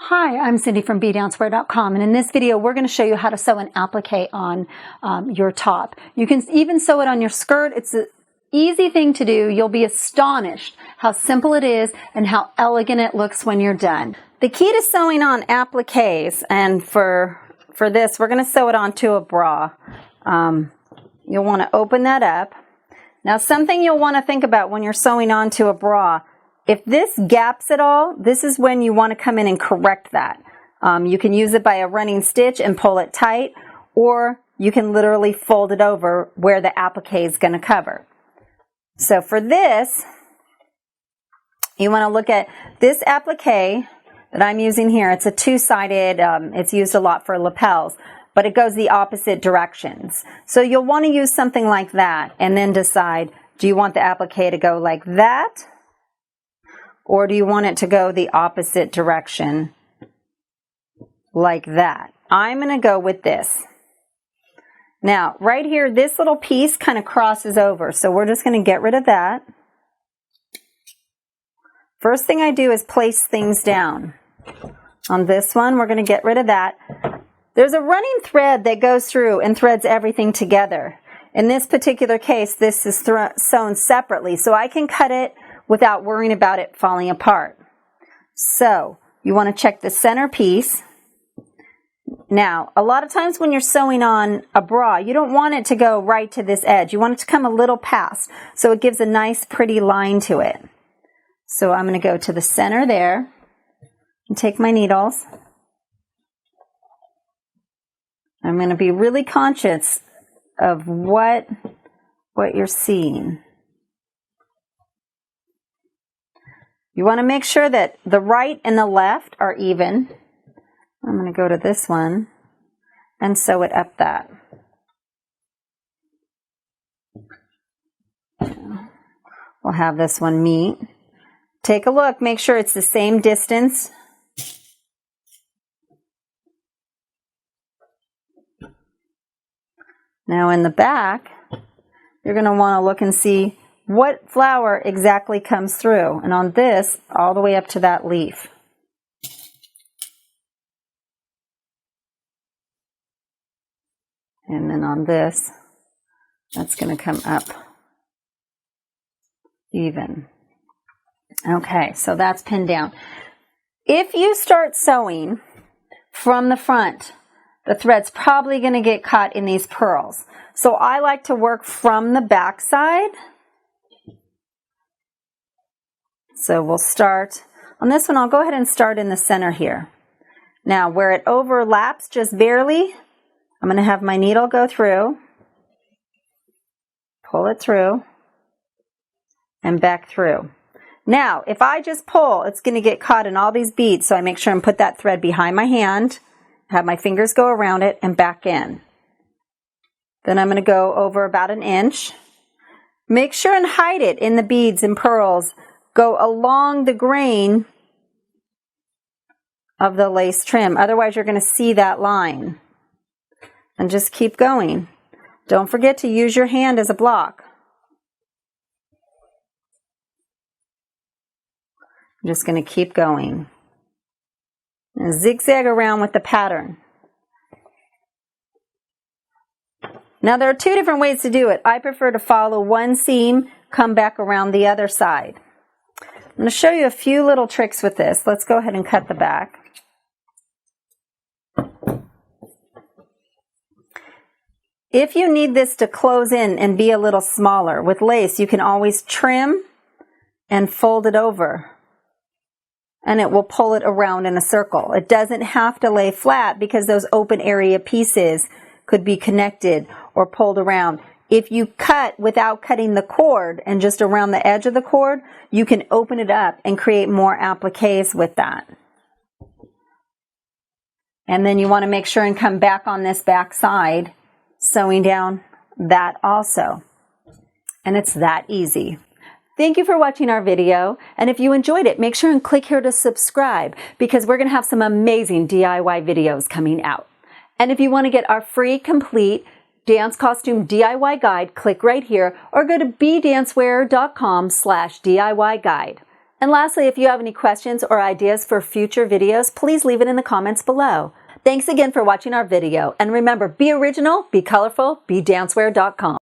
Hi, I'm Cindy from bdancewear.com, and in this video we're going to show you how to sew an applique on your top. You can even sew it on your skirt. It's an easy thing to do. You'll be astonished how simple it is and how elegant it looks when you're done. The key to sewing on appliques, and for this we're going to sew it onto a bra. You'll want to open that up. Now, something you'll want to think about when you're sewing onto a bra, if this gaps at all, this is when you want to come in and correct that. You can use it by a running stitch and pull it tight, or you can literally fold it over where the applique is going to cover. So for this, you want to look at this applique that I'm using here. It's a two-sided, it's used a lot for lapels, but it goes the opposite directions. So you'll want to use something like that and then decide, do you want the applique to go like that? Or do you want it to go the opposite direction like that? I'm going to go with this. Now, right here, this little piece kind of crosses over, so we're just going to get rid of that. First thing I do is place things down. On this one, we're going to get rid of that. There's a running thread that goes through and threads everything together. In this particular case, this is sewn separately, so I can cut it without worrying about it falling apart. So you want to check the center piece. Now, a lot of times when you're sewing on a bra, you don't want it to go right to this edge. You want it to come a little past, so it gives a nice pretty line to it. So I'm going to go to the center there and take my needles. I'm going to be really conscious of what you're seeing. You want to make sure that the right and the left are even. I'm going to go to this one and sew it up that. We'll have this one meet. Take a look, make sure it's the same distance. Now in the back, you're going to want to look and see what flower exactly comes through, and on this, all the way up to that leaf. And then on this, that's going to come up even. Okay, so that's pinned down. If you start sewing from the front, the thread's probably going to get caught in these pearls. So I like to work from the back side. So we'll start on this one. I'll go ahead and start in the center here. Now where it overlaps just barely, I'm going to have my needle go through, pull it through, and back through. Now if I just pull, it's going to get caught in all these beads, so I make sure and put that thread behind my hand, have my fingers go around it and back in. Then I'm going to go over about an inch. Make sure and hide it in the beads and pearls. Go along the grain of the lace trim. Otherwise, you're going to see that line. And just keep going. Don't forget to use your hand as a block. I'm just going to keep going. And zigzag around with the pattern. Now, there are two different ways to do it. I prefer to follow one seam, come back around the other side. I'm going to show you a few little tricks with this. Let's go ahead and cut the back. If you need this to close in and be a little smaller, with lace, you can always trim and fold it over, and it will pull it around in a circle. It doesn't have to lay flat because those open area pieces could be connected or pulled around. If you cut without cutting the cord and just around the edge of the cord, you can open it up and create more appliques with that. And then you want to make sure and come back on this back side, sewing down that also. And it's that easy. Thank you for watching our video. And if you enjoyed it, make sure and click here to subscribe, because we're going to have some amazing DIY videos coming out. And if you want to get our free, complete dance costume DIY guide, click right here or go to bdancewear.com/DIY guide. And lastly, if you have any questions or ideas for future videos, please leave it in the comments below. Thanks again for watching our video. And remember, be original, be colorful, be dancewear.com.